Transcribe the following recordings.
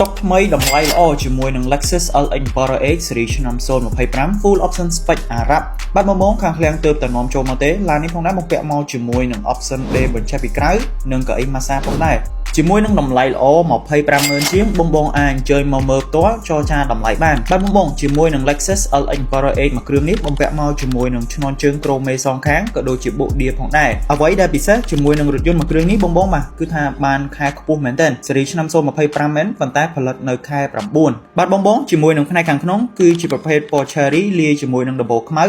ตกថ្មីតម្លៃល្អជាមួយនឹង Lexus LX Explorer X Series ឆ្នាំ2025 Full Option Spec អារ៉ាប់បាត់មកខាងឃ្លាំងទើបតែនាំចូលមកទេឡាននេះផងដែរមកពាក់មកជាមួយនឹង Option D បញ្ឆេះពីក្រៅនិងកៅអី Massage ផងដែរជាមួយនឹងតម្លៃល្អ 25,000 ជាងបងអាចអញ្ជើញមកមើលផ្ទាល់ចរចាតម្លៃបានបាទបងជាមួយនឹង Lexus LX Explorer X មួយគ្រឿងនេះបំពាក់មកជាមួយនឹងឈ្នាន់ជើងក្រូមេសងខាងក៏ដូចជាបុកឌៀផងដែរអ្វីដែលពិសេសជាមួយនឹងរថយន្តមួយគ្រឿងនេះបងបាទគឺថាបានខែខ្ពស់មែនទែនស៊េរីឆ្នាំ2025មែនប៉ុន្តែផលិតនៅខែ9បាទបងជាមួយនឹងផ្នែកខាងក្នុងគឺជាប្រភេទ Porsche Cherry លាយជាមួយនឹងដំបូលខ្មៅ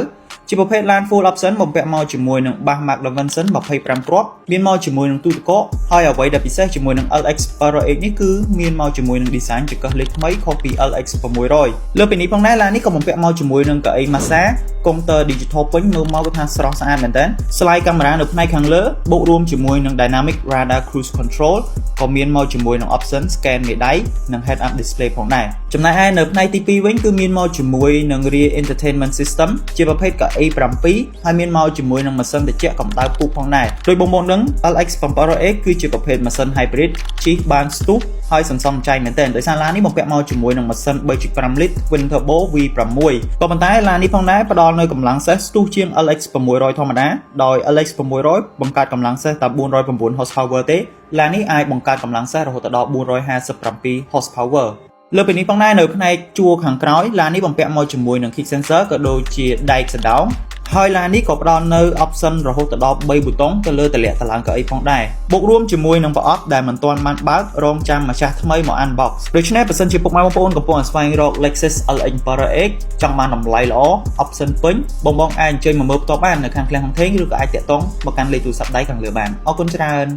ជាប្រភេទឡាន Full Option បំពាក់មកជាមួយនឹងបាស Mark Levinson 25 គ្រាប់មានមកជាមួយនឹងទូទឹកកកហើយអ្វីដែលពិសេសជាមួយនឹង LX Explorer X នេះគឺមានមកជាមួយនឹង design ចង្កឹះលេខថ្មីខុសពី LX 600លើពីនេះផងដែរឡាននេះក៏បំពាក់មកជាមួយនឹងកៅអី Massage Counter Digital ពេញមើលមកគឺថាស្រស់ស្អាតមែនតើ Slide camera នៅផ្នែកខាងលើបូករួមជាមួយនឹង Dynamic Radar Cruise Control ក៏មានមកជាមួយនឹង option scan មេដៃនិង head up display ផងដែរចំណែកឯនៅផ្នែកទី2វិញគឺមានមកជាមួយនឹង Rear Entertainment System ជាប្រភេទកៅអី 7 ហើយមានមកជាមួយនឹងម៉ាស៊ីនត្រជាក់កម្ដៅពូកផងដែរដោយបងនឹង LX Explorer X គឺជាប្រភេទម៉ាស៊ីន hybrid ជិះបានស្ទុះហើយសន្សំចៃមែនទែនដោយសារឡាននេះបំពាក់មកជាមួយនឹងម៉ាស៊ីន 3.5 លីត្រ Twin Turbo V6 ក៏ប៉ុន្តែឡាននេះផងដែរផ្ដល់នូវកម្លាំងសេសស្ទុះជាង LX 600 ធម្មតាដោយ LX 600បង្កើតកម្លាំងសេសតែ 409 horsepower ទេឡាននេះអាចបង្កើតកម្លាំងសេសរហូតដល់ 457 horsepower លើពីនេះផងដែរនៅផ្នែកជួរខាងក្រោយឡាននេះបំពាក់មកជាមួយនឹង kick sensor ក៏ដូចជាដែកសណ្ដោងហើយឡាននេះក៏ផ្ដល់នៅ option រហូតដល់3ប៊ូតុងទៅលើតម្លាក់តឡើងកៅអីផងដែរបូករួមជាមួយនឹងប្រអប់ដែលមិនទាន់បានបើករងចាំម្ចាស់ថ្មីមក unbox ដូច្នេះបើសិនជាពុកម៉ែបងប្អូនកំពុងស្វែងរក Lexus LX Explorer X ចង់បានតម្លៃល្អ option ពេញបងអាចអញ្ជើញមកមើលផ្ទាល់បាននៅខាងឃ្លាំងហុងថេងឬក៏អាចតាក់ទងមកកាន់លេខទូរស័ព្ទដៃខាងលើបានអរគុណច្រើន